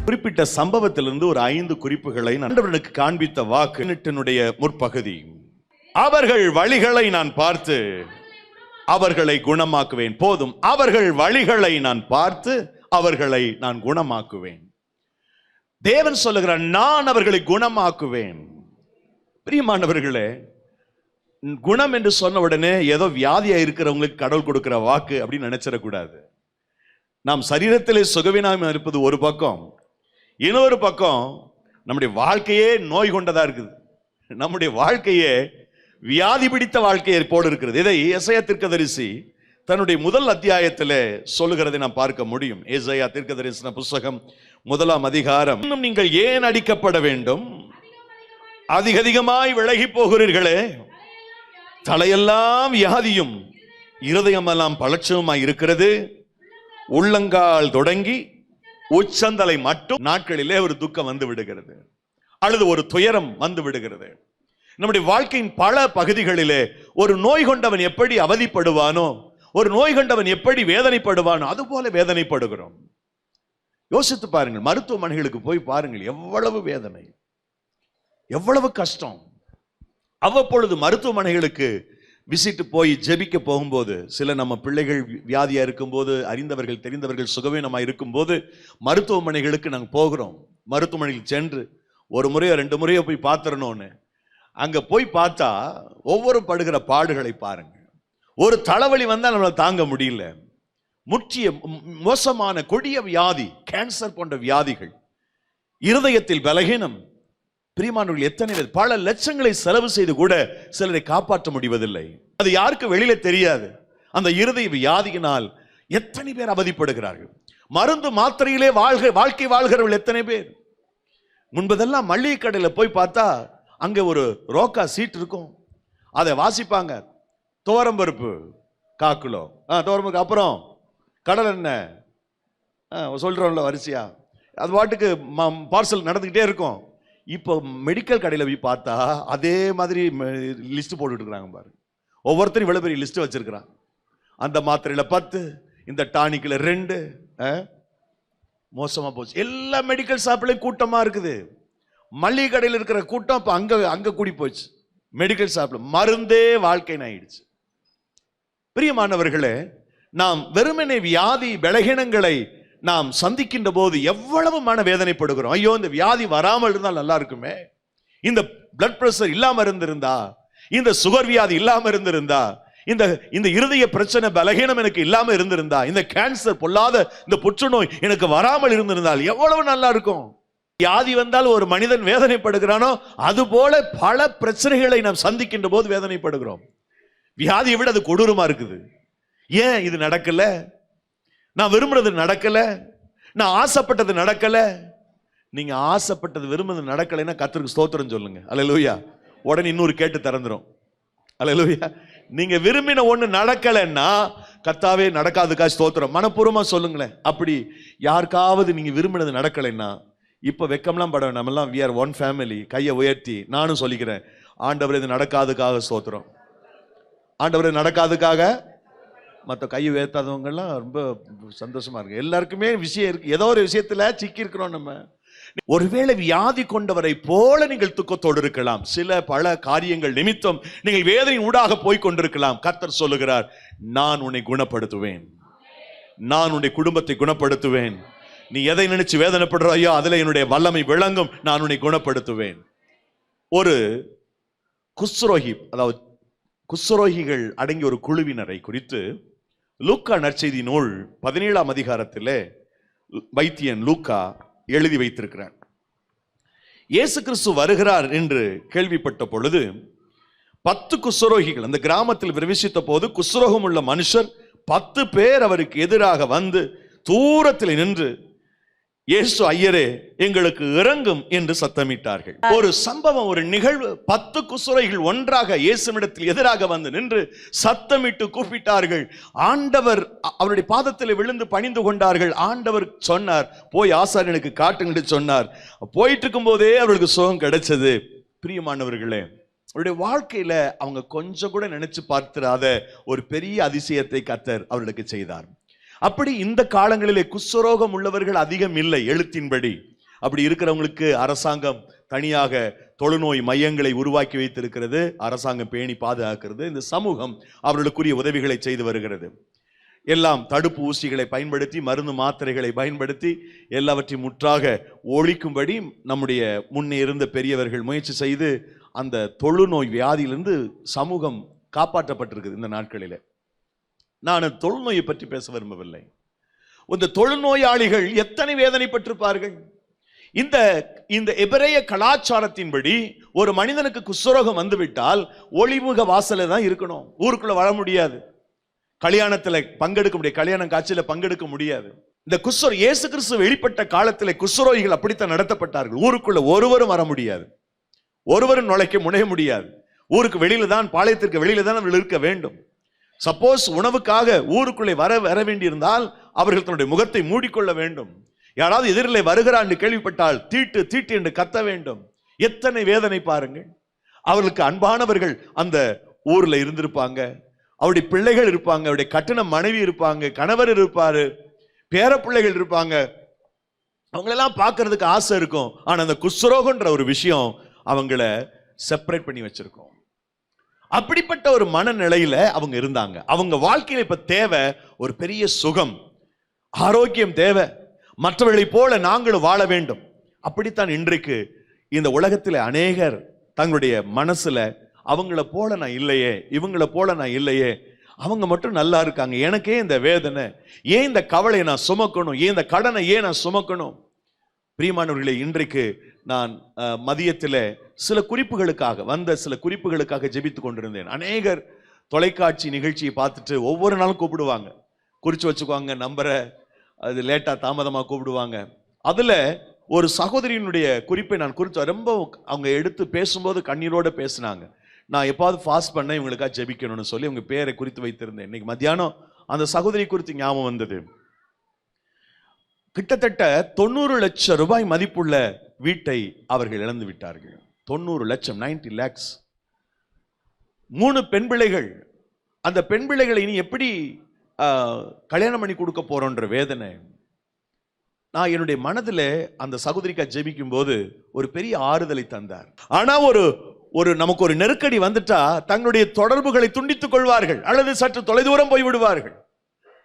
குறிப்பிட்ட சம்பவத்திலிருந்து ஒரு 5 குறிப்புகளை ஆண்டவருக்கு காண்பித்த வாக்கு முற்பகுதி. அவர்கள் வழிகளை நான் பார்த்து அவர்களை குணமாக்குவேன். போதும், அவர்கள் வழிகளை நான் பார்த்து அவர்களை நான் குணமாக்குவேன். தேவன் சொல்லுகிறார், நான் அவர்களை குணமாக்குவேன். பிரியமானவர்களே, குணம் என்று சொன்ன உடனே ஏதோ வியாதியா இருக்கிறவங்களுக்கு கடவுள் கொடுக்கிற வாக்கு அப்படின்னு நினைச்சிடக்கூடாது. நாம் சரீரத்திலே சுகவீனம் இருப்பது ஒரு பக்கம், இன்னொரு பக்கம் நம்முடைய வாழ்க்கையே நோய் கொண்டதா இருக்குது. நம்முடைய வாழ்க்கையே வியாதி பிடித்த வாழ்க்கையை போல இருக்கிறது. இதை எசையா தீர்க்கதரிசி தன்னுடைய முதல் அத்தியாயத்தில் சொல்லுகிறதை நாம் பார்க்க முடியும். எசையா தீர்க்கதரிசன புஸ்தகம் 1ஆம் அதிகாரம். இன்னும் நீங்கள் ஏன் அடிக்கப்பட வேண்டும்? அதிகமாய் விலகி போகிறீர்களே. தலையெல்லாம் வியாதியும் இருதயமெல்லாம் பலட்சமாய் இருக்கிறது. உள்ளங்கால் தொடங்கி உச்சந்தலை மட்டும் நாட்களிலே ஒரு துக்கம் வந்து விடுகிறது, அல்லது ஒரு துயரம் வந்து விடுகிறது. நம்முடைய வாழ்க்கையின் பல பகுதிகளிலே ஒரு நோய் கொண்டவன் எப்படி அவதிப்படுவானோ, ஒரு நோய் கொண்டவன் எப்படி வேதனைப்படுவானோ, அதுபோல வேதனைப்படுகிறோம். யோசித்து பாருங்கள், மருத்துவமனைகளுக்கு போய் பாருங்கள், எவ்வளவு வேதனை, எவ்வளவு கஷ்டம். அவ்வப்பொழுது மருத்துவமனைகளுக்கு விசிட்டு போய் ஜெபிக்க போகும்போது, சில நம்ம பிள்ளைகள் வியாதியா இருக்கும்போது, அறிந்தவர்கள் தெரிந்தவர்கள் சுகவீனமாக இருக்கும்போது மருத்துவமனைகளுக்கு நாங்கள் போகிறோம். மருத்துவமனையில் சென்று ஒரு முறையோ 2 முறையோ போய் பார்த்துடணும்னு அங்க போய் பார்த்தா ஒவ்வொரு படுகிற பாடுகளை பாருங்க. ஒரு தலைவலி வந்தால் நம்மளால தாங்க முடியல. முற்றிய மோசமான கொடிய வியாதி, கேன்சர் போன்ற வியாதிகள், இருதயத்தில் பலகீனம். பிரியமானவர்கள், எத்தனை பேர் பல லட்சங்களை செலவு செய்து கூட சிலரை காப்பாற்ற முடிவதில்லை. அது யாருக்கு வெளியில தெரியாது. அந்த இருதய வியாதியினால் எத்தனை பேர் அவதிப்படுகிறார்கள். மருந்து மாத்திரையிலே வாழ்க்கை வாழ்கிறவர்கள் எத்தனை பேர். முன்பதெல்லாம் மளிகை கடையில் போய் பார்த்தா அங்க ஒரு ரோக்கா சீட் இருக்கும், அதை வாசிப்பாங்க. துவரம்பருப்பு 1/4 கிலோ, துவரம்பருப்பு, அப்புறம் கடல் எண்ணெய் சொல்றோம்ல வரிசையா, அது வாட்டுக்கு பார்சல் நடந்துகிட்டே இருக்கும். இப்போ மெடிக்கல் கடையில் போய் பார்த்தா அதே மாதிரி லிஸ்ட் போட்டுட்டு இருக்கிறாங்க பாருங்க. ஒவ்வொருத்தரும் இவ்வளவு பெரிய லிஸ்ட் வச்சிருக்கிறாங்க. அந்த மாத்திரையில 10, இந்த டானிக்ல 2. மோசமா போச்சு. எல்லா மெடிக்கல் ஷாப்லயும் கூட்டமா இருக்குது. மளிகை கடையில் இருக்கிற கூட்டம் இப்ப அங்க கூடி போச்சு. மெடிக்கல் ஷாப்ல மருந்தே வாழ்க்கை ஆயிடுச்சு. பிரியமானவர்களே, நாம் வெறுமனே வியாதி பலகீனங்களை நாம் சந்திக்கின்ற போது எவ்வளவு மன வேதனைப்படுகிறோம். ஐயோ, இந்த வியாதி வராமல் இருந்தால் நல்லா இருக்குமே, இந்த பிளட் பிரஷர் இல்லாம இருந்திருந்தா, இந்த சுகர் வியாதி இல்லாம இருந்திருந்தா, இந்த இருதய பிரச்சனை பலகீனம் எனக்கு இல்லாம இருந்திருந்தா, இந்த கேன்சர் பொல்லாத இந்த புற்றுநோய் எனக்கு வராமல் இருந்திருந்தால் எவ்வளவு நல்லா இருக்கும். வியாதி வந்தால் ஒரு மனிதன் வேதனைப்படுகிறானோ, அதுபோல பல பிரச்சனைகளை நாம் சந்திக்கின்ற போது வேதனைப்படுகிறோம். வியாதியை விட அது கொடூரமா இருக்குது. ஏன் இது நடக்கல? நான் விரும்புறது நடக்கல, நான் ஆசைப்பட்டது நடக்கல. நீங்க ஆசைப்பட்டது விரும்புறது நடக்கலைன்னா கர்த்தருக்கு ஸ்தோத்திரம் சொல்லுங்க. அல்லேலூயா. உடனே இன்னொரு கேட்டு திறந்துரும். அல்லேலூயா. நீங்க விரும்பின ஒண்ணு நடக்கலைன்னா கர்த்தாவே நடக்காதுக்கா ஸ்தோத்திரம் மனப்பூர்வமா சொல்லுங்களேன். அப்படி யாருக்காவது நீங்க விரும்பினது நடக்கலைன்னா இப்ப வெக்கம்லாம் பட, நம்ம எல்லாம் we are one family. கையை உயர்த்தி நானும் சொல்லிக்கிறேன், ஆண்டவர் இது நடக்காதுக்காக ஸ்தோத்திரம். ஆண்டவர் நடக்காதுக்காக. மற்ற கையை உயர்த்தாதவங்க எல்லாம் ரொம்ப சந்தோஷமா இருக்கு. எல்லாருக்குமே விஷயம் இருக்கு, ஏதோ ஒரு விஷயத்துல சிக்கி இருக்கிறோம் நம்ம. ஒருவேளை வியாதி கொண்டவரை போல நீங்கள் துக்கத்தோடு இருக்கலாம். பல காரியங்கள் நிமித்தம் நீங்கள் வேதனை ஊடாக போய் கொண்டிருக்கலாம். கர்த்தர் சொல்லுகிறார், நான் உன்னை குணப்படுத்துவேன், நான் உன்னுடைய குடும்பத்தை குணப்படுத்துவேன். நீ எதை நினைச்சு வேதனைப்படுறாயோ அதுல என்னுடைய வல்லமை விளங்கும். நான் உன்னை குணப்படுத்துவேன். ஒரு குஷ்ரோகி, அதாவது குஷ்ரோகிகள் அடங்கிய ஒரு குழுவினரை குறித்து லூக்கா நற்செய்தி நூல் 17ஆம் அதிகாரத்திலே வைத்தியன் லூக்கா எழுதி வைத்திருக்கிறார். இயேசு கிறிஸ்து வருகிறார் என்று கேள்விப்பட்ட பொழுது 10 குஷ்ரோகிகள் அந்த கிராமத்தில் பிரவேசித்த போது, குஷ்ரோகம் உள்ள மனுஷர் 10 பேர் அவருக்கு எதிராக வந்து தூரத்தில் நின்று, இயேசு ஐயரே எங்களுக்கு இறங்கும் என்று சத்தமிட்டார்கள். ஒரு சம்பவம், ஒரு நிகழ்வு. 10 குஷ்ரோகிகள் ஒன்றாக இயேசுவிடத்தில் எதிராக வந்து நின்று சத்தமிட்டு கூப்பிட்டார்கள். ஆண்டவர் அவருடைய பாதத்தில் விழுந்து பணிந்து கொண்டார்கள். ஆண்டவர் சொன்னார், போய் ஆசாரியனுக்கு காட்டுங்க சொன்னார். போயிட்டு இருக்கும் போதே அவர்களுக்கு சுகம் கிடைச்சது. பிரியமானவர்களே, அவருடைய வாழ்க்கையில அவங்க கொஞ்சம் கூட நினைச்சு பார்த்திராத ஒரு பெரிய அதிசயத்தை கர்த்தர் அவர்களுக்கு செய்தார். அப்படி இந்த காலங்களிலே குஷ்ரோகம் உள்ளவர்கள் அதிகம் இல்லை எழுத்தின்படி. அப்படி இருக்கிறவங்களுக்கு அரசாங்கம் தனியாக தொழுநோய் மையங்களை உருவாக்கி வைத்திருக்கிறது. அரசாங்கம் பேணி பாதுகாக்கிறது. இந்த சமூகம் அவர்களுக்குரிய உதவிகளை செய்து வருகிறது. எல்லாம் தடுப்பு ஊசிகளை பயன்படுத்தி, மருந்து மாத்திரைகளை பயன்படுத்தி எல்லாவற்றையும் முற்றாக ஒழிக்கும்படி நம்முடைய முன்னே இருந்த பெரியவர்கள் முயற்சி செய்து அந்த தொழுநோய் வியாதியிலிருந்து சமூகம் காப்பாற்றப்பட்டிருக்குது. இந்த நாட்களில் நான் தொழுநோயை பற்றி பேச விரும்பவில்லை. இந்த தொழுநோயாளிகள் எத்தனை வேதனைப்பட்டிருப்பார்கள். இந்த இந்த எபிரேய கலாச்சாரத்தின்படி ஒரு மனிதனுக்கு குஷ்டரோகம் வந்துவிட்டால் ஒளிமுக வாசல தான் இருக்கணும், ஊருக்குள்ள வர முடியாது, கல்யாணத்துல பங்கெடுக்க முடியாது, கல்யாணம் காட்சியில பங்கெடுக்க முடியாது. இந்த இயேசு கிறிஸ்து வெளிப்பட்ட காலத்தில் குஷ்டரோகிகள் அப்படித்தான் நடத்தப்பட்டார்கள். ஊருக்குள்ள ஒருவரும் வர முடியாது, ஒருவரும் நுழைய முடியாது. ஊருக்கு வெளியில தான், பாளையத்திற்கு வெளியில தான் அவர்கள் இருக்க வேண்டும். சப்போஸ் உணவுக்காக ஊருக்குள்ளே வர வேண்டியிருந்தால் அவர்கள் தன்னுடைய முகத்தை மூடிக்கொள்ள வேண்டும். யாராவது எதிரிலே வருகிறார் என்று கேள்விப்பட்டால் தீட்டு தீட்டு என்று கத்த வேண்டும். எத்தனை வேதனை பாருங்கள். அவர்களுக்கு அன்பானவர்கள் அந்த ஊர்ல இருந்திருப்பாங்க, அவருடைய பிள்ளைகள் இருப்பாங்க, அவருடைய கட்டின மனைவி இருப்பாங்க, கணவர் இருப்பாரு, பேர பிள்ளைகள் இருப்பாங்க. அவங்களெல்லாம் பார்க்கறதுக்கு ஆசை இருக்கும். ஆனா அந்த குஷ்டரோகன்ற ஒரு விஷயம் அவங்கள செப்பரேட் பண்ணி வச்சிருக்கோம். அப்படிப்பட்ட ஒரு மனநிலையில அவங்க இருந்தாங்க. அவங்க வாழ்க்கையில இப்ப தேவை ஒரு பெரிய சுகம், ஆரோக்கியம் தேவை. மற்றவர்களை போல நாங்களும் வாழ வேண்டும். அப்படித்தான் இன்றைக்கு இந்த உலகத்தில் அநேகர் தங்களுடைய மனசுல அவங்கள போல நான் இல்லையே, இவங்கள போல நான் இல்லையே, அவங்க மட்டும் நல்லா இருக்காங்க, எனக்கே இந்த வேதனை, ஏன் இந்த கவலையை நான் சுமக்கணும், ஏன் இந்த கடனை ஏன் நான் சுமக்கணும். பிரியமானவர்களே, இன்றைக்கு நான் மதியத்தில் சில குறிப்புகளுக்காக ஜெபித்து கொண்டிருந்தேன். அநேகர் தொலைக்காட்சி நிகழ்ச்சியை பார்த்துட்டு ஒவ்வொரு நாளும் கூப்பிடுவாங்க, குறிச்சு வச்சுக்குவாங்க நம்பரை, அது லேட்டா தாமதமா கூப்பிடுவாங்க. அதுல ஒரு சகோதரியினுடைய குறிப்பை நான் குறித்து ரொம்ப அவங்க எடுத்து பேசும்போது கண்ணீரோட பேசினாங்க. நான் எப்பாவது ஃபாஸ்ட் பண்ண இவங்களுக்காக ஜெபிக்கணும்னு சொல்லி அவங்க பேரை குறித்து வைத்திருந்தேன். இன்னைக்கு மத்தியானம் அந்த சகோதரி குறித்து ஞாபகம் வந்தது. கிட்டத்தட்ட 90 லட்சம் ரூபாய் மதிப்புள்ள வீட்டை அவர்கள் இழந்து விட்டார்கள். 90 லட்சம், 90 lakhs. 3 பெண் பிள்ளைகள். அந்த பெண் பிள்ளைகளை இனி எப்படி கல்யாணம் பண்ணி கொடுக்க போறோன்ற வேதனை. நான் என்னுடைய மனதில் அந்த சகோதரிக்கா ஜெபிக்கும் போது ஒரு பெரிய ஆறுதலை தந்தார். ஆனா ஒரு நமக்கு ஒரு நெருக்கடி வந்துட்டா தங்களுடைய தொடர்புகளை துண்டித்துக் கொள்வார்கள் அல்லது சற்று தொலைதூரம் போய்விடுவார்கள்.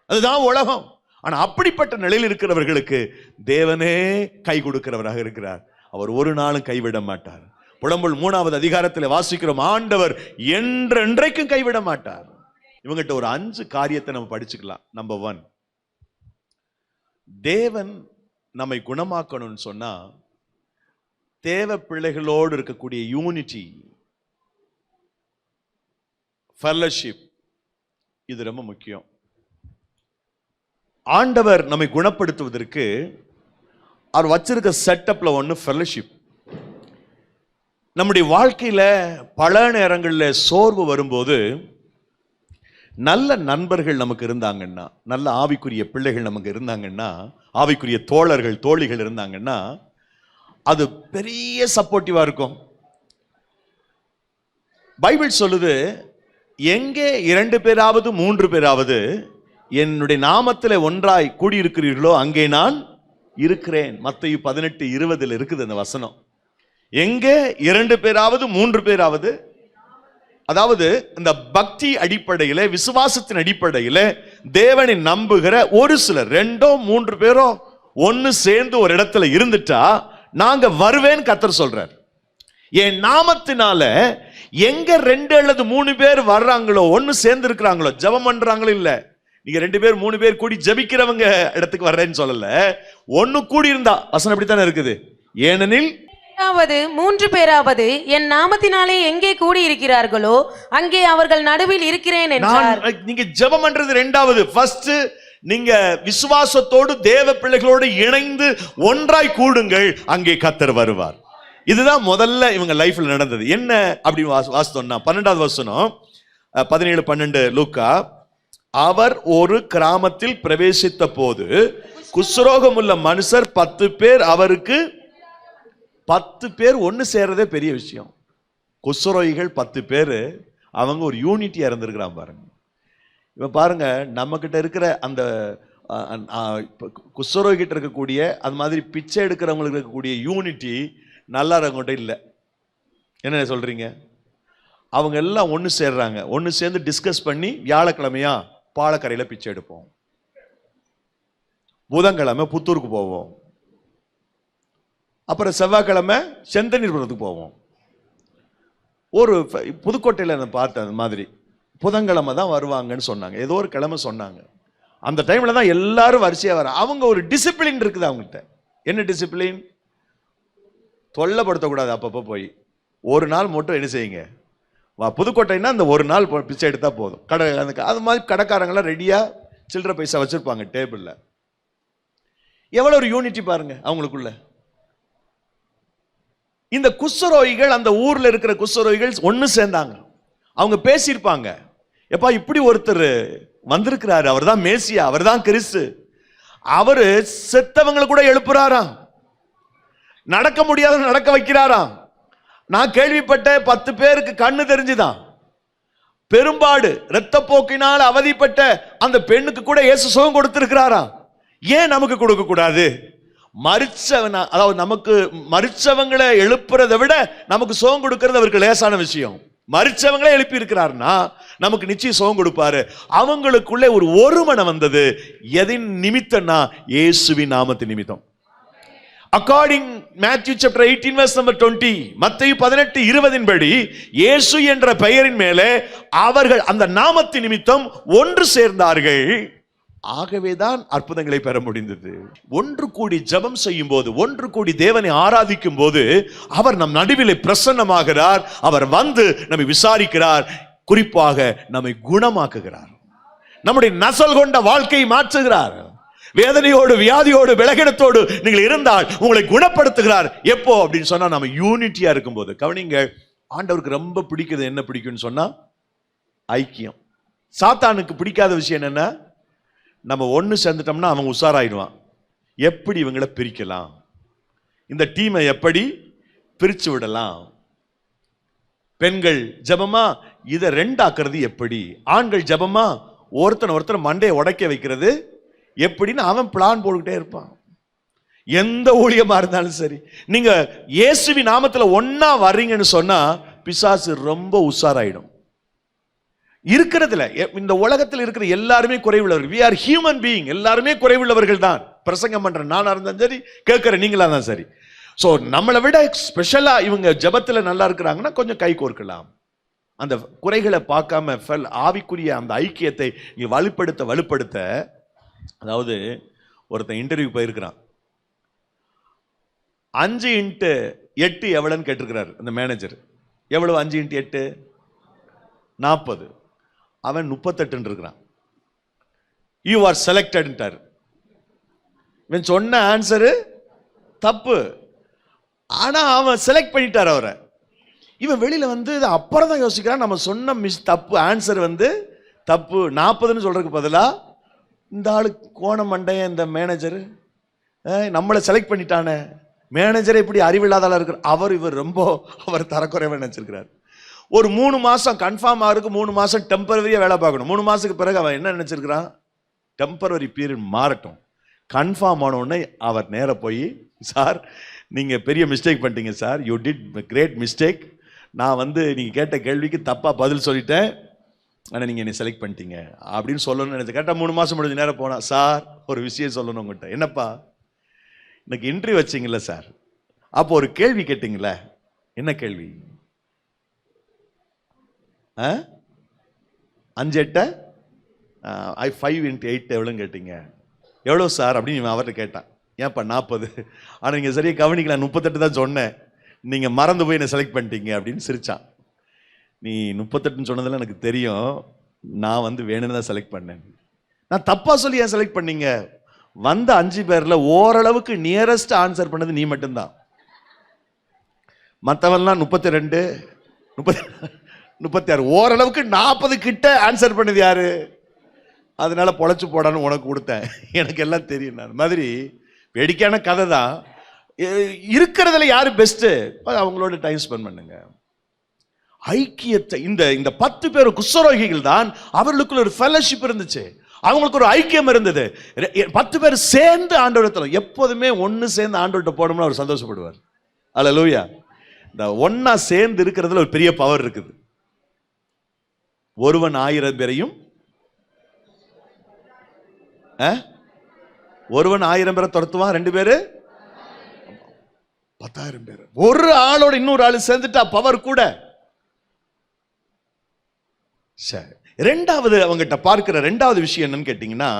அதுதான் உலகம். ஆனா அப்படிப்பட்ட நிலையில் இருக்கிறவர்களுக்கு தேவனே கை கொடுக்கிறவராக இருக்கிறார். அவர் ஒரு நாளும் கைவிட மாட்டார். புலம்பல் 3வது அதிகாரத்தில் வாசிக்கிறோம், ஆண்டவர் என்றென்றைக்கும் கைவிட மாட்டார். இவங்கிட்ட ஒரு 5 காரியத்தை நம்ம படிச்சுக்கலாம். நம்பர் 1, தேவன் நம்மை குணமாக்கணும்னு சொன்னா தேவ பிள்ளைகளோடு இருக்கக்கூடிய யூனிட்டி, ஃபெல்லோஷிப், இது ரொம்ப முக்கியம். ஆண்டவர் நம்மை குணப்படுத்துவதற்கு அவர் வச்சிருக்க செட்டப்ல ஒன்று ஃபெல்லோஷிப். நம்முடைய வாழ்க்கையில பல நேரங்களில் சோர்வு வரும்போது நல்ல நண்பர்கள் நமக்கு இருந்தாங்கன்னா, நல்ல ஆவிக்குரிய பிள்ளைகள் நமக்கு இருந்தாங்கன்னா, ஆவிக்குரிய தோழர்கள் தோழிகள் இருந்தாங்கன்னா அது பெரிய சப்போர்ட்டிவா இருக்கும். பைபிள் சொல்லுது, எங்கே 2 பேராவது 3 பேராவது என்னுடைய நாமத்தில் ஒன்றாய் கூடியிருக்கிறீர்களோ அங்கே நான் இருக்கிறேன். மத்தேயு 18:20 இருக்குது அந்த வசனம். எங்கே 2 பேராவது 3 பேராவது, அதாவது இந்த பக்தி அடிப்படையில், விசுவாசத்தின் அடிப்படையில் தேவனை நம்புகிற ஒரு சிலர் 2 3 பேரோ ஒன்னு சேர்ந்து ஒரு இடத்துல இருந்துட்டா நாங்க வருவேன் கர்த்தர் சொல்றார். என் நாமத்தினால எங்க 2 அல்லது 3 பேர் வர்றாங்களோ, ஒன்னு சேர்ந்து இருக்கிறாங்களோ, ஜெபம் பண்றாங்களோ, இல்ல நீங்க 2 பேர் 3 பேர் கூடி ஜெபிக்கிறவங்க இடத்துக்கு வர்றேன்னு சொல்லல, ஒன்னு கூடி இருந்தா வசனம் அப்படித்தானே இருக்குது. ஏனெனில் 3 பேராவது என் நாமத்தினாலே எங்கே கூடி இருக்கிறார்களோ அங்கே அவர்கள் நடுவில் இருக்கிறேன் என்றார். நீங்க ஜெபம் பண்றது 2வது. ஃபர்ஸ்ட் நீங்க விசுவாசத்தோடு தேவ பிள்ளைகளோடு இணைந்து ஒன்றாய் கூடுங்கள், அங்கே கர்த்தர் வருவார். இதுதான் முதல்ல இவங்க லைஃப்ல நடந்தது. என்ன அப்படி வாசித்தோம்னா 12வது வசனம், 17-12 லூக்கா, அவர் ஒரு கிராமத்தில் பிரவேசித்த போது குஷ்டரோகம் உள்ள மனுஷர் 10 பேர், அவருக்கு 10 பேர் ஒன்னு சேர்றதே பெரிய விஷயம். குஷ்டரோகிகள் 10 பேர், அவங்க ஒரு யூனிட்டியா இருந்திருக்கிறான் பாருங்க. இப்ப பாருங்க, நம்ம கிட்ட இருக்கிற அந்த குஷ்டரோகிட்ட இருக்கக்கூடிய அது மாதிரி பிச்சை எடுக்கிறவங்களுக்கு இருக்கக்கூடிய யூனிட்டி நல்லா இருக்கவங்கள்ட்ட இல்லை. என்ன சொல்றீங்க? அவங்க எல்லாம் ஒன்று சேர்றாங்க, ஒன்று சேர்ந்து டிஸ்கஸ் பண்ணி வியாழக்கிழமையா பாலக்கரையில் பிச்சை எடுப்போம், புதன்கிழமை புத்தூருக்கு போவோம், அப்புறம் செவ்வாய்க்கிழமை செந்தனீர்புரத்துக்கு போவோம். ஒரு புதுக்கோட்டையில் நான் பார்த்தேன், அந்த மாதிரி புதன்கிழமை தான் வருவாங்கன்னு சொன்னாங்க, ஏதோ ஒரு கிழமை சொன்னாங்க. அந்த டைம்ல தான் எல்லாரும் வரிசையாக வர. அவங்க ஒரு டிசிப்ளின் இருக்குது அவங்ககிட்ட. என்ன டிசிப்ளின்? தொல்லைப்படுத்தக்கூடாது. அப்பப்போ போய் ஒரு நாள் மட்டும் என்ன செய்யுங்க, புதுக்கோட்டைன்னா அந்த ஒரு நாள் பிச்சை எடுத்தா போதும். கடை அது மாதிரி கடைக்காரங்களாம் ரெடியா சில்லற பைசா வச்சிருப்பாங்க டேபிள்ல. எவ்வளவு ஒரு யூனிட்டி பாருங்க அவங்களுக்குள்ள. இந்த குஷ்டரோகிகள், அந்த ஊர்ல இருக்கிற குஷ்டரோகிகள் ஒன்னு சேர்ந்தாங்க. அவங்க பேசியிருப்பாங்க, எப்பா இப்படி ஒருத்தர் வந்திருக்கிறாரு, அவர் தான் மேசியா, அவர் தான் கிறிஸ்து, அவரு செத்தவங்களை கூட எழுப்புறாராம், நடக்க முடியாத நடக்க வைக்கிறாராம். நான் கேள்விப்பட்ட 10 பேருக்கு கண்ணு தெரிஞ்சுதான், பெரும்பாடு இரத்த போக்கினால் அவதிப்பட்ட அந்த பெண்ணுக்கு கூட இயேசு சுகம் கொடுத்திருக்கிறாராம். ஏன் நமக்கு கொடுக்க கூடாது? மரிச்சவன, அதாவது நமக்கு மரிச்சவங்களை எழுப்புறதை விட நமக்கு சுகம் கொடுக்கிறது அவருக்கு லேசான விஷயம். மரிச்சவங்களே எழுப்பி இருக்கிறார்னா நமக்கு நிச்சயம் சுகம் கொடுப்பாரு. அவங்களுக்குள்ளே ஒரு ஒருமனை வந்தது. எதின் நிமித்தம்னா இயேசுவின் நாமத்தின் நிமித்தம். According Matthew chapter 18 verse number 20, மத்தேயு 18:20 படி இயேசு என்ற பெயரின் மேலே அவர்கள் அந்த நாமத்தின் நிமித்தம் ஒன்று சேர்ந்தார்கள். ஆகவேதான் அற்புதங்களை பெற முடிந்தது. ஒன்று கூடி ஜெபம் செய்யும் போது, ஒன்று கூடி தேவனை ஆராதிக்கும் போது அவர் நம் நடுவிலே பிரசன்னமாகிறார். அவர் வந்து நம்மை விசாரிக்கிறார், குறிப்பாக நம்மை குணமாக்குகிறார், நம்முடைய நசல் கொண்ட வாழ்க்கையை மாற்றுகிறார். வேதனையோடு வியாதியோடு விலகினத்தோடு நீங்கள் இருந்தால் உங்களை குணப்படுத்துகிறார். எப்போ அப்படின்னு சொன்னா நம்ம யூனிட்டியா இருக்கும்போது. கவனிங்க, ஆண்டவருக்கு ரொம்ப பிடிக்கிறது என்ன பிடிக்கும்னு சொன்னா ஐக்கியம். சாத்தானுக்கு பிடிக்காத விஷயம் என்னன்னா, நம்ம ஒன்று சேர்ந்துட்டோம்னா அவன் உஷாராயிடுவான். எப்படி இவங்களை பிரிக்கலாம், இந்த டீமை எப்படி பிரிச்சு விடலாம், பெண்கள் ஜபமா இதை ரெண்டாக்குறது எப்படி, ஆண்கள் ஜபமா ஒருத்தர் மண்டையை உடைக்க வைக்கிறது எப்படின்னு அவன் பிளான் போட்டுக்கிட்டே இருப்பான். எந்த ஊழியமா இருந்தாலும் சரி, நீங்க இயேசுவின் நாமத்துல ஒன்னா வர்றீங்கன்னு சொன்னா பிசாசு ரொம்ப உஷாராயிடும். இருக்கிறதுல இந்த உலகத்தில் இருக்கிற எல்லாருமே குறைவுள்ளவர்கள். we are human being, எல்லாருமே குறைவுள்ளவர்கள் தான். பிரசங்கம் பண்ற நானா இருந்தாலும் சரி, கேட்கிற நீங்களா தான் சரி. சோ நம்மளை விட ஸ்பெஷலா இவங்க ஜபத்துல நல்லா இருக்கிறாங்கன்னா கொஞ்சம் கை கோர்க்கலாம். அந்த குறைகளை பார்க்காம ஆவிக்குரிய அந்த ஐக்கியத்தை நீ வலுப்படுத்த, அதாவது ஒருத்தன் இன்டர்வியூ போயிருக்கிறான், 5x8 எவ்வளவுன்னு கேட்டிருக்கிறார் அந்த மேனேஜர். எவ்வளவு 5x8? 40. அவன் 38 இருக்கிறான். You are selected. இவன் சொன்ன ஆன்சரு தப்பு, ஆனா அவன் செலக்ட் பண்ணிட்டார் அவரை. இவன் வெளியில வந்து அப்புறம் தான் யோசிக்கிறான், நம்ம சொன்ன தப்பு, ஆன்சர் வந்து தப்பு. 40ன்னு சொல்றதுக்கு பதிலா இந்த ஆளு கோண மண்டைய இந்த மேனேஜர் நம்மளை செலக்ட் பண்ணிட்டானே, மேனேஜரை இப்படி அறிவில்லாதால இருக்கிற இவர் ரொம்ப தரக்குறைவா நினைச்சிருக்கிறார். ஒரு 3 மாசம் கன்ஃபார்ம் ஆகுறதுக்கு 3 மாசம் டெம்பரரியா வேலை பார்க்கணும். 3 மாசத்துக்கு பிறகு அவன் என்ன நினைச்சிருக்கிறான், டெம்பரரி பீரியட் மாறட்டும். கன்ஃபார்ம் ஆன உடனே அவர் நேர போய், சார் நீங்க பெரிய மிஸ்டேக் பண்ணிட்டீங்க sir, you did great mistake, நான் வந்து நீங்க கேட்ட கேள்விக்கு தப்பா பதில் சொல்லிட்டேன், ஆனால் நீங்கள் என்னை செலக்ட் பண்ணிட்டீங்க அப்படின்னு சொல்லணும்னு நினைச்சேன். கரெக்டாக 3 மாதம் முடிஞ்ச நேரம் போனா, சார் ஒரு விஷயம் சொல்லணும் உங்கள்கிட்ட. என்னப்பா, எனக்கு இன்டர்வியூ வச்சிங்கள சார், அப்போ ஒரு கேள்வி கேட்டீங்களே, என்ன கேள்வி? 5x8 5x8 எவ்வளோன்னு கேட்டீங்க. எவ்வளோ சார் அப்படின்னு அவர்கிட்ட கேட்டான். ஏன்ப்பா 40? ஆனால் நீங்கள் சரியாக கவனிக்கலாம், 38 தான் சொன்னேன், நீங்கள் மறந்து போய் என்னை செலக்ட் பண்ணிட்டீங்க அப்படின்னு சிரிச்சான். நீ 38 சொன்னதெல்லாம் எனக்கு தெரியும், நான் வந்து வேணும்னு தான் செலக்ட் பண்ணேன். நான் தப்பா சொல்லி ஏன் செலக்ட் பண்ணீங்க? வந்த 5 பேர்ல ஓரளவுக்கு நியரஸ்ட் ஆன்சர் பண்ணது நீ மட்டும்தான். மற்றவெல்லாம் 32, 36, ஓரளவுக்கு 40 கிட்ட ஆன்சர் பண்ணது யாரு? அதனால பொழைச்சு போடான்னு உனக்கு கொடுத்தேன், எனக்கு எல்லாம் தெரியும். நான் மாதிரி வேடிக்கையான கதை தான். இருக்கிறதுல யாரு பெஸ்ட், அவங்களோட டைம் ஸ்பெண்ட் பண்ணுங்க. ஐக்கியத்தை இந்த 10 பேர் குஷ்டரோகிகள் தான், அவர்களுக்குள்ள ஒரு ஃபெலோஷிப் இருந்துச்சு. அவங்களுக்கு ஒரு ஐக்கியம் இருந்தது. 10 பேர் சேர்ந்து ஆண்டவரிடத்துல, எப்போதுமே ஒன்னு சேர்ந்து ஆண்டவர்கிட்ட போனோம்னா அவர் சந்தோஷப்படுவார். அல்லேலூயா. இந்த ஒன்னா சேர்ந்து இருக்கிறதுல ஒரு பெரிய பவர் இருக்குது. ஒருவன் 1000 பேரையும், ஒருவன் 1000 பேரை துரத்துவான், 2 பேரு 10,000 பேர். ஒரு ஆளோட இன்னொரு ஆளு சேர்ந்துட்டா பவர் கூட. சரி, ரெண்டாவது அவங்கிட்ட பார்க்கிற ரெண்டாவது விஷயம் என்னன்னு கேட்டீங்கன்னா,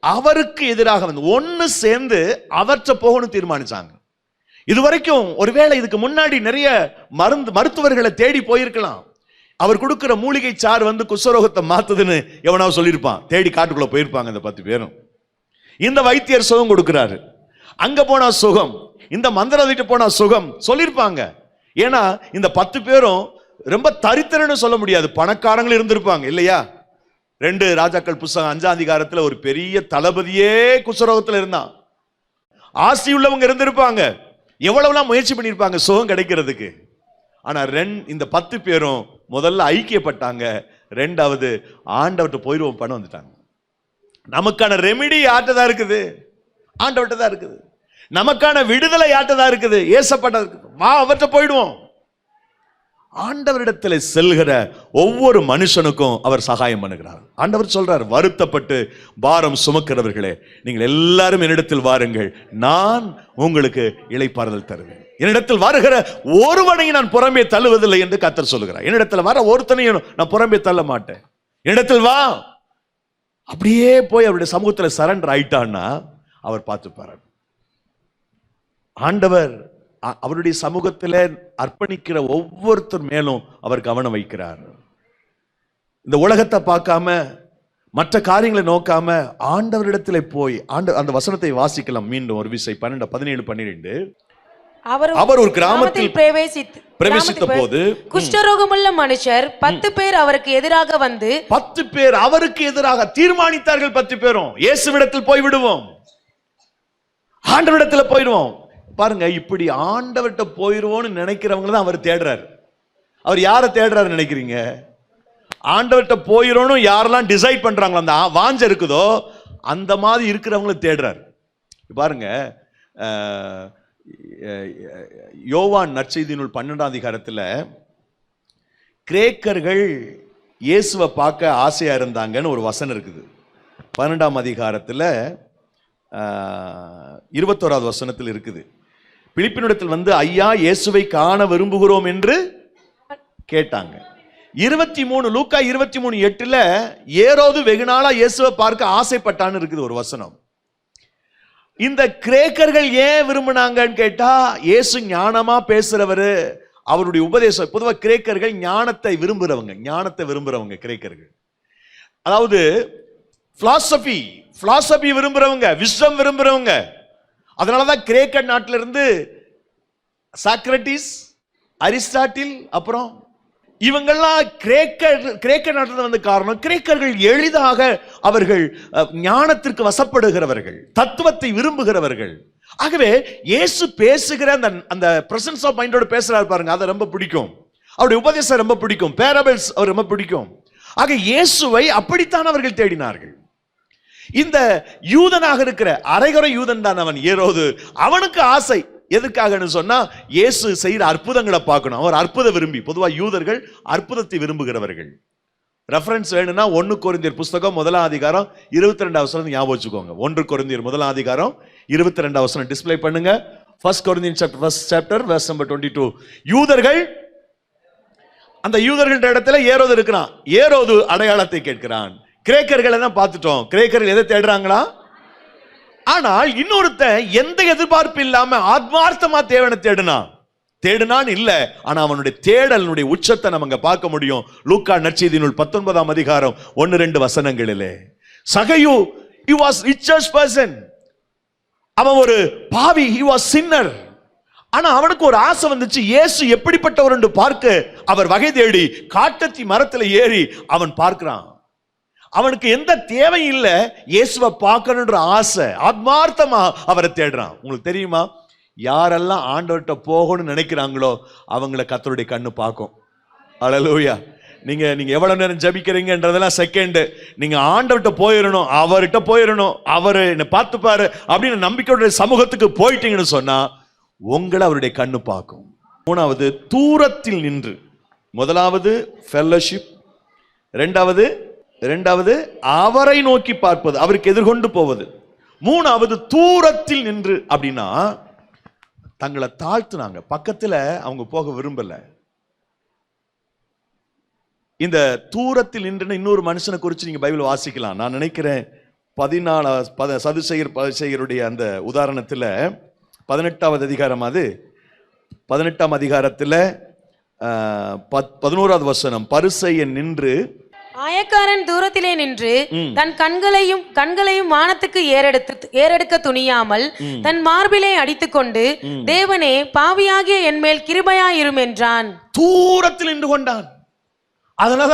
அவருக்கு எதிராக வந்து ஒன்னு சேர்ந்து அவற்றை போகணும் தீர்மானிச்சாங்க. இதுவரைக்கும் ஒருவேளை இதுக்கு முன்னாடி நிறைய மருத்துவர்களை தேடி போயிருக்கலாம். அவர் கொடுக்கிற மூலிகை சாறு வந்து குஷ்டரோகத்தை மாத்துதுன்னு எவனாவது சொல்லியிருப்பான். தேடி காட்டுக்குள்ள போயிருப்பாங்க இந்த 10 பேரும். இந்த வைத்தியர் சுகம் கொடுக்கிறாரு, அங்க போனா சுகம், இந்த மந்திரவாதிட்டு போனா சுகம் சொல்லியிருப்பாங்க. ஏன்னா இந்த 10 பேரும் ரொம்ப தரித்திரன்னு சொல்ல முடியாது, பணக்காரங்கள் இருந்திருப்பாங்க இல்லையா? 2 ராஜாக்கள் புஸ்தகம் 5ஆம் அதிகாரத்துல ஒரு பெரிய தளபதியே குஷ்டரோகத்துல இருந்தான். ஆசி உள்ளவங்க இருந்திருப்பாங்க, எவ்வளவுலாம் முயற்சி பண்ணியிருப்பாங்க சுகம் கிடைக்கிறதுக்கு. ஆனா இந்த 10 பேரும் முதல்ல ஐக்கியப்பட்டாங்க, ரெண்டாவது ஆண்டவர்கிட்ட போயிடுவோம் பண்ண வந்துட்டாங்க. நமக்கான ரெமிடி யார்கிட்டதான் இருக்குது? ஆண்டவர்கிட்ட தான் இருக்குது. நமக்கான விடுதலை யார்கிட்டதான் இருக்குது? ஏசப்பட்ட இருக்குது. வா அவர்கிட்ட போயிடுவோம். ஆண்டவரிடத்தில் செல்கிற ஒவ்வொரு மனுஷனுக்கும் அவர் சகாயம் பண்ணுகிறார். ஆண்டவர் சொல்றார், வருத்தப்பட்டு பாரம் சுமக்கிறவர்களே நீங்கள் எல்லாரும் என்னிடத்தில் வாருங்கள், நான் உங்களுக்கு இளைப்பாறுதல் தருவேன். என்னிடத்தில் வருகிற ஒருவனையும் நான் புறம்பே தள்ளுவதில்லை என்று கர்த்தர் சொல்லுகிறார். என்னிடத்தில் வர ஒருத்தனையும் நான் புறம்பே தள்ள மாட்டேன். என்னிடத்தில் வா. அப்படியே போய் அவருடைய சமூகத்தில் சரண்டர் ஆயிட்டான்னா அவர் பார்த்துப்பார். ஆண்டவர் அவருடைய சமூகத்தில் அர்ப்பணிக்கிற ஒவ்வொருத்தர் மேலும் அவர் கவனம் வைக்கிறார். இந்த உலகத்தை பார்க்காம, மற்ற காரியங்களை நோக்காம ஆண்டவரிடத்தில் போய் அந்த வசனத்தை வாசிக்கலாம் மீண்டும் ஒரு விசை. 12, 17, 12. அவர் ஒரு கிராமத்தில் பிரவேசித்த போது குஷ்டரோகமுள்ள மனுஷர் 10 பேர் அவருக்கு எதிராக வந்து 10 பேர் அவருக்கு எதிராக தீர்மானித்தார்கள். 10 பேரும் இயேசுவிடத்தில் போய் விடுவோம், ஆண்டவரிடத்தில் போயிடுவோம். பாருங்க, இப்படி ஆண்டவர்கிட்ட போயிருவோம்னு நினைக்கிறவங்க தான் அவர் தேடுறாரு. அவர் யாரை தேடுறாரு நினைக்கிறீங்க? ஆண்டவர்கிட்ட போயிரோன்னு யாரெல்லாம் டிசைட் பண்றாங்களோ, அந்த வாஞ்ச இருக்குதோ அந்த மாதிரி இருக்கிறவங்கள தேடுறாரு. பாருங்க, யோவான் நற்செய்தி நூல் 12ஆம் அதிகாரத்தில் கிரேக்கர்கள் இயேசுவை பார்க்க ஆசையா இருந்தாங்கன்னு ஒரு வசனம் இருக்குது. 12ஆம் அதிகாரத்தில் 21வது வசனத்தில் இருக்குது. பிலிப்பினிடத்தில் வந்து ஐயா இயேசுவை காண விரும்புகிறோம் என்று கேட்டாங்க. 23 லூக்கா 23:8 ஏரோது வெகு நாளா இயேசுவை பார்க்க ஆசைப்பட்டான்னு இருக்குது ஒரு வசனம். இந்த கிரேக்கர்கள் ஏன் விரும்பினாங்கன்னு கேட்டா, இயேசு ஞானமா பேசுறவரு, அவருடைய உபதேசம். பொதுவாக கிரேக்கர்கள் ஞானத்தை விரும்புறவங்க கிரேக்கர்கள். அதாவது பிலாசபி விரும்புறவங்க, விஸ்டம் விரும்புறவங்க. அதனாலதான் கிரேக்க நாட்டில இருந்து சாக்ரட்டிஸ், அரிஸ்டாட்டில், அப்புறம் இவங்கெல்லாம் கிரேக்க நாட்டில் வந்து காரணம், கிரேக்கர்கள் எளிதாக அவர்கள் ஞானத்திற்கு வசப்படுகிறவர்கள், தத்துவத்தை விரும்புகிறவர்கள். ஆகவே இயேசு பேசுகிற அந்த பிரசன்ஸ் ஆஃப் மைண்டோட பேசுறாரு பாருங்க, அதை ரொம்ப பிடிக்கும். அவருடைய உபதேசம் ரொம்ப பிடிக்கும், பேரபிள்ஸ் அவர் ரொம்ப பிடிக்கும். ஆக இயேசுவை அப்படித்தான் அவர்கள் தேடினார்கள். இந்த யூதனாக இருக்கிற அரைகுறை யூதன் தான் அவன் ஏரோது. அவனுக்கு ஆசை எதற்காகன்னு சொன்னா, இயேசு செய்யற அற்புதங்களை பார்க்கணும். அவர் அற்புத விரும்பி. பொதுவாக யூதர்கள் அற்புதத்தை விரும்புகிறவர்கள். ரெஃபரன்ஸ் வேணும்னா 1 கொரிந்தியர் புஸ்தகம் 1ஆம் அதிகாரம் 22வது வசனம் ஞாபகம் வச்சுக்கோங்க. 1 கொரிந்தியர் 1ஆம் அதிகாரம் 22வது வசனம் டிஸ்ப்ளே பண்ணுங்க. 1 கொரிந்தியன் சாப்டர் வெர்ஸ் நம்பர் 22. யூதர்கள், அந்த யூதர்கள் இடத்துல ஏரோது இருக்கிறான். ஏரோது அடையாளத்தை கேட்கிறான். கிரேக்கர்களை தான் பார்த்துட்டோம். கிரேக்கர்கள் எதை தேடுறாங்களா? ஆனால் இன்னொருத்த எந்த எதிர்பார்ப்பு இல்லாம ஆத்மார்த்தமா தேவனை தேடுனான் இல்ல. ஆனா அவனுடைய தேடலுடைய உச்சத்தை நம்ம பார்க்க முடியும். லூக்கா நற்செய்தி நூல் 19ஆம் அதிகாரம் 1-2 வசனங்களிலே. சகையு, he was richest person. அவன் ஒரு பாவி, he was sinner. ஆனா அவனுக்கு ஒரு ஆசை வந்துச்சு, இயேசு எப்படிப்பட்டவர் என்று பார்க்க அவர் வகை தேடி காட்டத்தி மரத்துல ஏறி அவன் பார்க்கிறான். அவனுக்கு எந்த தேவையும் இல்லை, இயேசுவை பார்க்கணுன்ற ஆசை, ஆத்மார்த்தமா அவரை தேடுறான். உங்களுக்கு தெரியுமா, யாரெல்லாம் ஆண்டவர்கிட்ட போகணும்னு நினைக்கிறாங்களோ அவங்கள கர்த்தருடைய கண்ணு பார்க்கும். அல்லேலூயா. நீங்க எவ்வளவு நேரம் ஜபிக்கிறீங்கன்றதெல்லாம் செகண்ட். நீங்க ஆண்டவர்கிட்ட போயிடணும், அவர்கிட்ட போயிடணும், அவரு என்ன பார்த்துப்பாரு அப்படின்னு நம்பிக்கையோட சமூகத்துக்கு போயிட்டீங்கன்னு சொன்னா உங்களை அவருடைய கண்ணு பார்க்கும். மூணாவது, தூரத்தில் நின்று. முதலாவது ஃபெல்லோஷிப், இரண்டாவது அவரை நோக்கி பார்ப்பது, அவருக்கு எதிர்கொண்டு போவது. மூணாவது தூரத்தில் நின்று. அப்படின்னா தங்களை தாழ்த்துனாங்க, பக்கத்துல அவங்க போக விரும்பல. இந்த தூரத்தில் நின்று இன்னொரு மனுஷனை குறித்து நீங்க பைபிள் வாசிக்கலாம். நான் நினைக்கிறேன் 14 சதுசேயருடைய அந்த உதாரணத்துல 18வது அதிகாரம், அது 18ஆம் அதிகாரத்துல 11வது வசனம். பரிசேயன் நின்று, ஆயக்காரன் தூரத்திலே நின்று தன் கண்களையும் வானத்துக்கு ஏறெடுக்க துணியாமல் தன் மார்பிலே அடித்துக்கொண்டு, தேவனே, பாவியாகிய என் மேல் கிருபையாயிரும் என்றான். தூரத்தில் நின்று கொண்டான். அதனால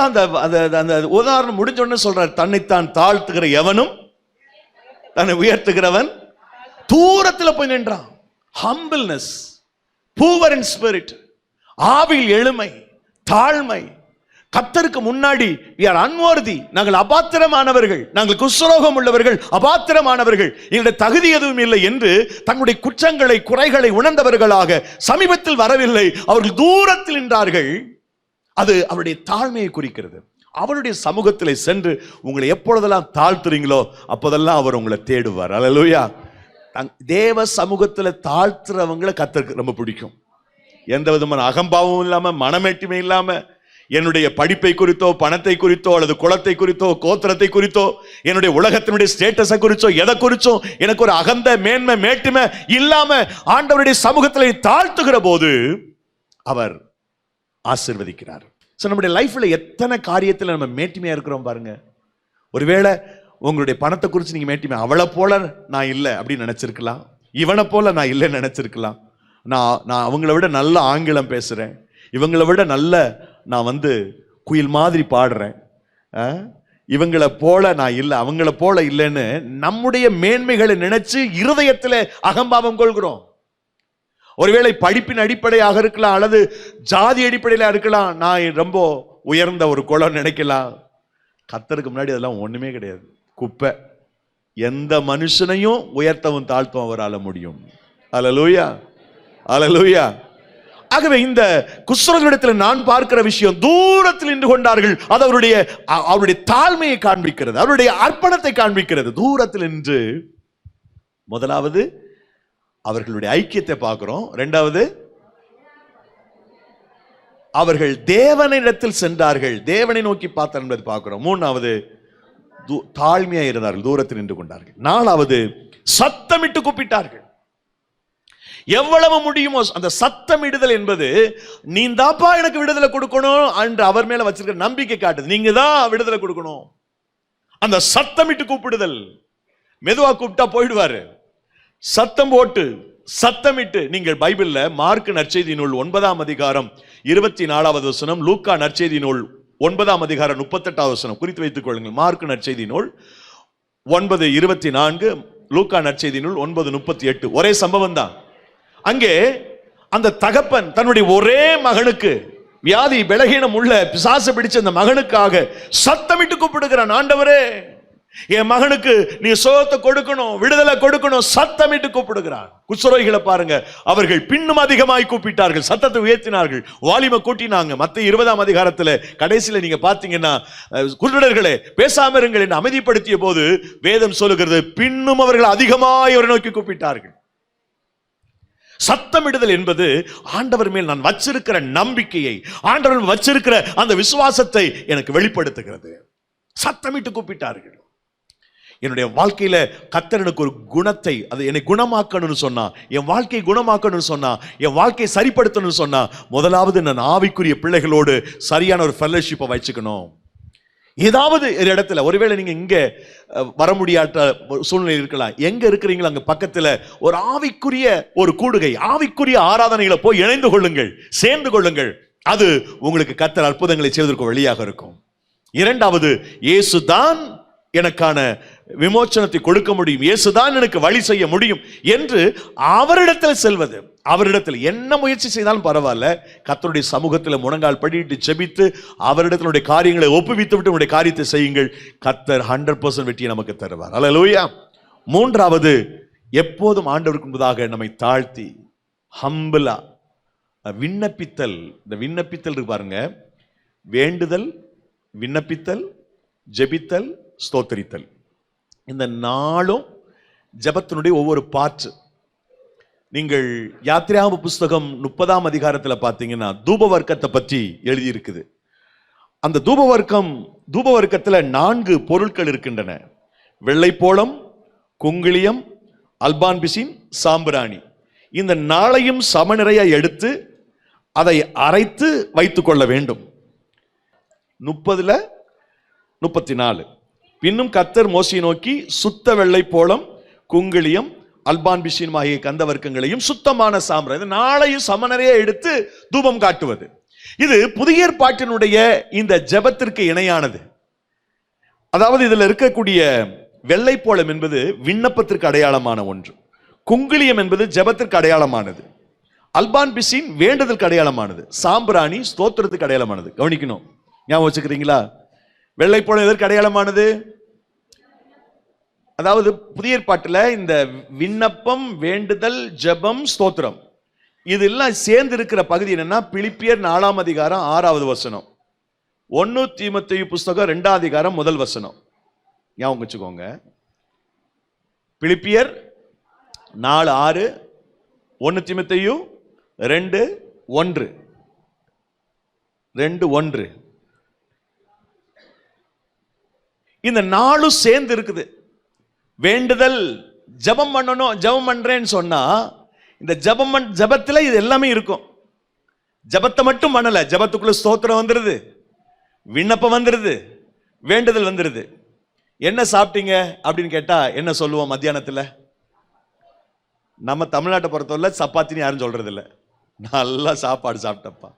அந்த உதாரணம் முடிஞ்ச உடனே சொல்றார், தன்னைத்தான் தாழ்த்துகிற எவனும் தன்னை உயர்த்துகிறவன் தூரத்தில் போய் நின்றான். ஹம்பிள்னஸ், பூவர் இன் ஸ்பிரிட், ஆவியில் எளிமை, தாழ்மை. கர்த்தருக்கு முன்னாடி we are unworthy, நாங்கள் அபாத்திரமானவர்கள், நாங்கள் குஷ்ரோகம் உள்ளவர்கள், அபாத்திரமானவர்கள், எங்களுடைய தகுதி எதுவும் இல்லை என்று தங்களுடைய குற்றங்களை குறைகளை உணர்ந்தவர்களாக சமீபத்தில் வரவில்லை, அவர்கள் தூரத்தில் நின்றார்கள். அது அவருடைய தாழ்மையை குறிக்கிறது. அவருடைய சமூகத்தில் சென்று உங்களை எப்பொழுதெல்லாம் தாழ்த்துறீங்களோ அப்போதெல்லாம் அவர் உங்களை தேடுவார். அல்லேலூயா. தேவ சமூகத்தில் தாழ்த்துறவங்களை கர்த்தருக்கு ரொம்ப பிடிக்கும். எந்த விதமான அகம்பாவமும் இல்லாம, மனமேட்டுமை இல்லாம, என்னுடைய படிப்பை குறித்தோ, பணத்தை குறித்தோ, அல்லது குலத்தை குறித்தோ, கோத்திரத்தை குறித்தோ, என்னுடைய உலகத்தினுடைய ஸ்டேட்டஸை குறிச்சோ, எதை குறிச்சோ எனக்கு ஒரு அகந்த மேன்மை மேட்டுமை இல்லாம ஆண்டவருடைய சமூகத்தில் தாழ்த்துகிற போது அவர் ஆசீர்வதிக்கிறார். நம்முடைய லைஃப்ல எத்தனை காரியத்தில் நம்ம மேட்டிமையா இருக்கிறோம் பாருங்க. ஒருவேளை உங்களுடைய பணத்தை குறித்து நீங்க மேட்டிமை, அவளை போல நான் இல்லை அப்படின்னு நினைச்சிருக்கலாம், இவனை போல நான் இல்லைன்னு நினைச்சிருக்கலாம், நான் அவங்கள விட நல்ல ஆங்கிலம் பேசுறேன், இவங்களை விட நல்ல நான் குயில் மாதிரி பாடுறேன், இவங்களை போல நான் இல்லை, அவங்கள போல இல்லைன்னு நம்முடைய மேன்மைகளை நினைச்சு இருதயத்தில் அகம்பாவம் கொள்கிறோம். ஒருவேளை படிப்பின் அடிப்படையாக இருக்கலாம், அல்லது ஜாதி அடிப்படையில இருக்கலாம், நான் ரொம்ப உயர்ந்த ஒரு குலம் நினைக்கலாம். கர்த்தருக்கு முன்னாடி அதெல்லாம் ஒண்ணுமே கிடையாது, குப்பை. எந்த மனுஷனையும் உயர்த்தவும் தாழ்த்தவும் அவரால் முடியும். அல்லேலூயா, அல்லேலூயா. ஆகவே இந்த குஷ்ரோகிடத்தில் நான் பார்க்கிற விஷயம், தூரத்தில் நின்று கொண்டார்கள். அது அவருடைய தாழ்மையை காண்பிக்கிறது, அவருடைய அர்ப்பணத்தை காண்பிக்கிறது. தூரத்தில் நின்று முதலாவது அவர்களுடைய ஐக்கியத்தை பார்க்கிறோம். இரண்டாவது, அவர்கள் தேவனிடத்தில் சென்றார்கள், தேவனை நோக்கி பார்த்தார் என்பதை பார்க்கிறோம். மூணாவது, தாழ்மையா இருந்தார்கள், தூரத்தில் நின்று கொண்டார்கள். நாலாவது, சத்தமிட்டு கூப்பிட்டார்கள். எவ்வளவு முடியுமோ அந்த சத்தமிடுதல் என்பது, நீ தாப்பா எனக்கு விடுதலை கொடுக்கணும் என்று அவர் மேல வச்சிருக்கிற நம்பிக்கை காட்டுது. நீங்க தான் விடுதலை கொடுக்கணும். அந்த சத்தமிட்டு கூப்பிடுதல். மெதுவா கூப்பிட்டா போயிடுவாரு. சத்தம் போட்டு சத்தமிட்டு. நீங்கள் பைபிள்ல மார்க் நற்செய்தி நூல் 9ஆம் அதிகாரம் 24வது வசனம், லூக்கா நற்செய்தி நூல் 9ஆம் அதிகாரம் 38வது வசனம் குறித்து வைத்துக் கொள்ளுங்கள். மார்க் நற்செய்தி நூல் 9:24, லூக்கா நற்செய்தி நூல் 9:38. ஒரே சம்பவம் தான். அங்கே அந்த தகப்பன் தன்னுடைய ஒரே மகனுக்கு, வியாதி பலகீனம் உள்ள பிசாசு பிடிச்ச அந்த மகனுக்காக சத்தமிட்டு கூப்பிடுகிறான், ஆண்டவரே என் மகனுக்கு நீ சுகத்தை கொடுக்கணும், விடுதலை கொடுக்கணும், சத்தமிட்டு கூப்பிடுகிறான். குஷ்ரோகிகளை பாருங்க, அவர்கள் பின்னும் அதிகமாய் கூப்பிட்டார்கள், சத்தத்தை உயர்த்தினார்கள், வாலிமை கூட்டினாங்க. மத்தேயு 20ஆம் அதிகாரத்துல கடைசியில நீங்க பாத்தீங்கன்னா, குருடர்களே பேசாம இருங்கள் என்று அமைதிப்படுத்திய போது வேதம் சொல்லுகிறது, பின்னும் அவர்கள் அதிகமாய் அவரை நோக்கி கூப்பிட்டார்கள். சத்தமிடுதல் என்பது ஆண்டவர் மேல் நான் வச்சிருக்கிற நம்பிக்கையை, ஆண்டவர் வச்சிருக்கிற அந்த விசுவாசத்தை எனக்கு வெளிப்படுத்துகிறது. சத்தமிட்டு கூப்பிட்டார்கள். என்னுடைய வாழ்க்கையில கர்த்தர் எனக்கு ஒரு குணத்தை, அது என்னை குணமாக்கணும்னு சொன்னா, என் வாழ்க்கையை குணமாக்கணும்னு சொன்னா, என் வாழ்க்கையை சரிப்படுத்தணும்னு சொன்னா, முதலாவது நான் ஆவிக்குரிய பிள்ளைகளோடு சரியான ஒரு ஃபெல்லோஷிப்பை வச்சுக்கணும். ஏதாவது ஒரு இடத்துல, ஒருவேளை நீங்க இங்க வர முடியாத சூழ்நிலை இருக்கலாம், எங்க இருக்கிறீங்களோ அங்க பக்கத்துல ஒரு ஆவிக்குரிய ஒரு கூடுகை, ஆவிக்குரிய ஆராதனைகளை போய் இணைந்து கொள்ளுங்கள், சேர்ந்து கொள்ளுங்கள். அது உங்களுக்கு கர்த்தர் அற்புதங்களை செய்வதற்கு வழியாக இருக்கும். இரண்டாவது, இயேசுதான் எனக்கான விமோச்சனத்தை கொடுக்க முடியும், இயேசுதான் எனக்கு வழி செய்ய முடியும் என்று அவரிடத்தில் செல்வது. அவரிடத்தில் என்ன முயற்சி செய்தாலும் பரவாயில்ல, கர்த்தருடைய சமூகத்தில் முழங்கால் படிட்டு ஜெபித்து அவரிடத்தினுடைய காரியங்களை ஒப்புவித்து விட்டு உங்களுடைய காரியத்தை செய்யுங்கள். கர்த்தர் 100% வெற்றியை நமக்கு தருவார். அல்லேலூயா. மூன்றாவது, எப்போதும் ஆண்டவருக்கு முன்பதாக நம்மை தாழ்த்தி ஹம்பிளா விண்ணப்பித்தல். இந்த விண்ணப்பித்தல் இருக்கு பாருங்க, வேண்டுதல், விண்ணப்பித்தல், ஜெபித்தல், ஸ்தோத்திரித்தல். இந்த நாளும் ஜெபத்தினுடைய ஒவ்வொரு பார்ட். நீங்கள் யாத்திராகம புஸ்தகம் 30ஆம் அதிகாரத்தில் பார்த்தீங்கன்னா தூப வர்க்கத்தை பற்றி எழுதியிருக்குது. அந்த தூப வர்க்கத்தில் 4 பொருட்கள் இருக்கின்றன. வெள்ளைப்போளம், குங்கிலியம், அல்பான் பிசின், சாம்பிராணி. இந்த 4ஐயும் சமநிறைய எடுத்து அதை அரைத்து வைத்துக் கொள்ள வேண்டும். 30ல் 34. பின்னும் கர்த்தர் மோசையை நோக்கி, சுத்த வெள்ளைப்போளம், குங்கிலியம், அல்பான் பிசின் ஆகிய கந்த வர்க்கங்களையும் சுத்தமான சாம்பிராணி, இந்த 4ஐயும் சமநிறைய எடுத்து தூபம் காட்டுவது. இது புதிய ஏற்பாட்டினுடைய இந்த ஜெபத்திற்கு இணையானது. அதாவது இதில் இருக்கக்கூடிய வெள்ளைப்போளம் என்பது விண்ணப்பத்திற்கு அடையாளமான ஒன்று, குங்கிலியம் என்பது ஜெபத்திற்கு அடையாளமானது, அல்பான் பிசின் வேண்டுதலுக்கு அடையாளமானது, சாம்பிராணி ஸ்தோத்திரத்துக்கு அடையாளமானது. கவனிக்கணும், ஞாபகம் வச்சுக்கிறீங்களா? வெள்ளைப்போளம் எதற்கு அடையாளமானது? அதாவது புதிய ஏற்பாட்டில் இந்த விண்ணப்பம், வேண்டுதல், ஜெபம், ஸ்தோத்திரம் இதெல்லாம் சேர்ந்து இருக்கிற பகுதி என்னன்னா, பிலிப்பியர் 4ஆம் அதிகாரம் 6வது வசனம், 1 தீமோத்தேயு புஸ்தகம் 2ஆம் அதிகாரம் 1 வசனம். ஞாபகம் வச்சுக்கோங்க, பிலிப்பியர் 4:6, 1 தீமோத்தேயு 2:1. இந்த 4 சேர்ந்து இருக்குது. வேண்டுதல், ஜெபம் பண்ணணும், ஜெபம் பண்றேன்னு சொன்னா இந்த ஜெபத்துல இது எல்லாமே இருக்கும். ஜெபத்தை மட்டும் பண்ணல, ஜெபத்துக்குள்ள ஸ்தோத்திரம் வந்துருது, விண்ணப்பம் வந்துருது, வேண்டுதல் வந்துருது. என்ன சாப்பிட்டீங்க அப்படின்னு கேட்டா என்ன சொல்லுவோம்? மத்தியானத்துல நம்ம தமிழ்நாட்டை பொறுத்தவரை சப்பாத்தின்னு யாரும் சொல்றது இல்லை. நல்லா சாப்பாடு சாப்பிட்டப்பா,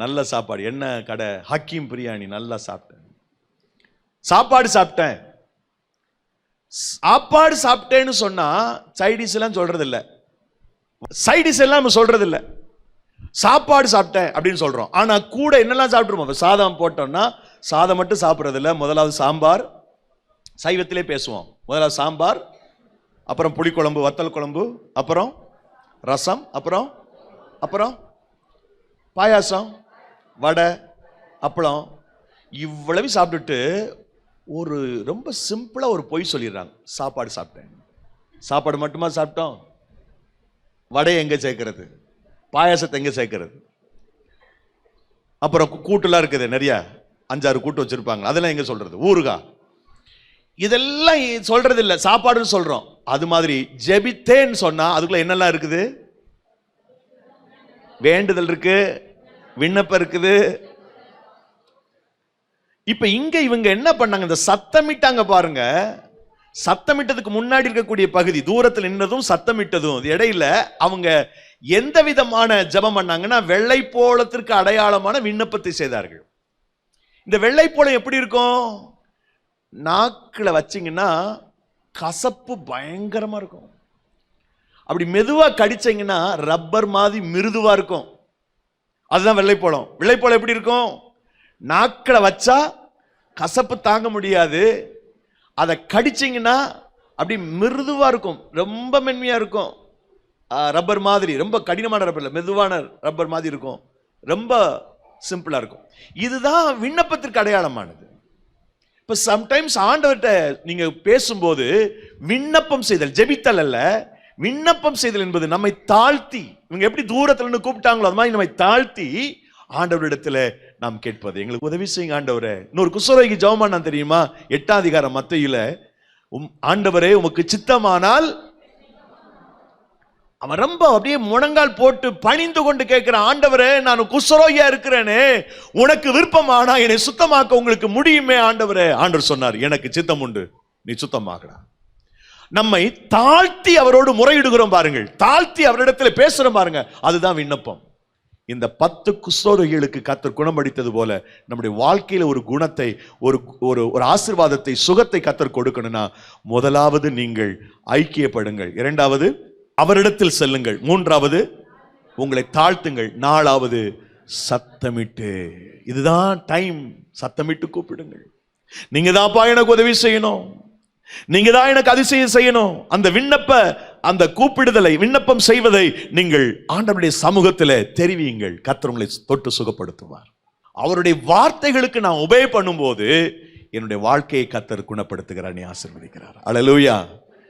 நல்ல சாப்பாடு. என்ன கடை? ஹக்கீம் பிரியாணி, நல்லா சாப்பிட்டேன். சாப்பாடு சாப்பிட்டேன். சாப்பாடு சாப்பிட்டேன்னு சொன்னா சைடிஸ் எல்லாம் சொல்றது இல்ல, சைடிஸ் எல்லாம் சொல்றது இல்ல, சாப்பாடு சாப்பிட்டேன் அப்படின்னு சொல்றோம். ஆனா கூட என்னெல்லாம் சாப்பிட்டுருவோம்? சாதம் போட்டோம்னா சாதம் மட்டும் சாப்பிட்றது இல்லை. முதலாவது சாம்பார், சைவத்திலே பேசுவோம். முதலாவது சாம்பார், அப்புறம் புளிக்குழம்பு, வத்தல் குழம்பு, அப்புறம் ரசம், அப்புறம் அப்புறம் பாயாசம், வடை, அப்பளம். இவ்வளவு சாப்பிட்டுட்டு ஒரு ரொம்ப சிம்பிளா ஒரு பொய் சொல்லிடுறாங்க, சாப்பாடு சாப்பிட்டேன். சாப்பாடு மட்டுமா சாப்பிட்டோம்? வடையை எங்க சேர்க்கிறது? பாயாசத்தை எங்க சேர்க்கிறது? அப்புறம் கூட்டுலாம் இருக்குது, நிறைய 5-6 கூட்டு வச்சிருப்பாங்க, அதெல்லாம் எங்க சொல்றது? ஊறுகாய். இதெல்லாம் சொல்றது இல்லை, சாப்பாடுன்னு சொல்றோம். அது மாதிரி ஜெபித்தேன்னு சொன்னா அதுக்குள்ள என்னெல்லாம் இருக்குது? வேண்டுதல் இருக்கு, விண்ணப்பம் இருக்குது. இப்ப இங்க இவங்க என்ன பண்ணாங்க? இந்த சத்தமிட்டாங்க பாருங்க. சத்தமிட்டதுக்கு முன்னாடி இருக்கக்கூடிய பகுதி, தூரத்தில் நின்னதும் சத்தமிட்டதும் இடையில அவங்க எந்த விதமான ஜெபம் பண்ணாங்கன்னா, வெள்ளைப்போளத்திற்கு அடையாளமான விண்ணப்பத்தை செய்தார்கள். இந்த வெள்ளைப்போளம் எப்படி இருக்கும்? நாக்கில் வச்சிங்கன்னா கசப்பு பயங்கரமா இருக்கும். அப்படி மெதுவா கடிச்சீங்கன்னா ரப்பர் மாதிரி மிருதுவா இருக்கும். அதுதான் வெள்ளைப்போளம். வெள்ளைப்போளம் எப்படி இருக்கும்? நாக்கில் வச்சா கசப்பு தாங்க முடியாது, அதை கடிச்சிங்கன்னா அப்படி மிருதுவா இருக்கும், ரொம்ப மென்மையா இருக்கும். ரப்பர் மாதிரி, ரொம்ப கடினமான ரப்பர் இல்லை, மெதுவான ரப்பர் மாதிரி இருக்கும், ரொம்ப சிம்பிளா இருக்கும். இதுதான் விண்ணப்பத்திற்கு அடையாளமானது. இப்ப சம்டைம்ஸ் ஆண்டவர்கிட்ட நீங்க பேசும்போது விண்ணப்பம் செய்தல், ஜெபித்தல் அல்ல, விண்ணப்பம் செய்தல் என்பது நம்மை தாழ்த்தி, இவங்க எப்படி தூரத்துல இருந்து கூப்பிட்டாங்களோ அது மாதிரி நம்மை தாழ்த்தி ஆண்டவரிடத்துல நாம் கேட்பது. எங்களுக்கு உதவி செய்யுங்க ஆண்டவரே. இன்னொரு குஷ்டரோகிக்கு ஜெபம் பண்ணா தெரியுமா? 8ஆம் அதிகாரம் மத்தேயுல, ஆண்டவரே உமக்கு சித்தமானால், அவன் ரொம்ப அப்படியே முழங்கால் போட்டு பணிந்து கொண்டு கேட்கிறான், ஆண்டவரே நான் குஷ்டரோகியா இருக்கிறேனே, உனக்கு விருப்பமானா என்னை சுத்தமாக்க உங்களுக்கு முடியுமே ஆண்டவரே. ஆண்டவர் சொன்னார், எனக்கு சித்தம் உண்டு, நீ சுத்தமாகடா. நம்மை தாழ்த்தி அவரோடு முறையிடுகிறோம் பாருங்கள், தாழ்த்தி அவரிடத்தில் பேசுறோம் பாருங்க, அதுதான் விண்ணப்பம். இந்த 10 குஷ்டரோகிகளுக்கு கர்த்தர் குணமளித்தது போல நம்முடைய வாழ்க்கையில ஒரு குணத்தை, ஒரு ஆசீர்வாதத்தை, சுகத்தை கர்த்தர் கொடுக்கணும்னா முதலாவது நீங்கள் ஐக்கியப்படுங்கள், இரண்டாவது அவரிடத்தில் செல்லுங்கள். மூன்றாவது, உங்களை தாழ்த்துங்கள். நாலாவது, சத்தமிட்டு. இதுதான் டைம். சத்தமிட்டு கூப்பிடுங்கள். நீங்க தான்ப்பா எனக்கு உதவி செய்யணும், நீங்க தான் எனக்கு அதிசயம் செய்யணும். அந்த அந்த கூப்பிடுதலை, விண்ணப்பம் செய்வதை நீங்கள் ஆண்டவருடைய சமூகத்தில் தெரிவியுங்கள். கர்த்தர் உங்களை தொட்டு சுகப்படுத்துவார். அவருடைய வார்த்தைகளுக்கு நான் உபயோக பண்ணும்போது என்னுடைய வாழ்க்கையை கர்த்தர் குணப்படுத்துகிறார், ஆசீர்வதிக்கிறார். அல்லேலூயா.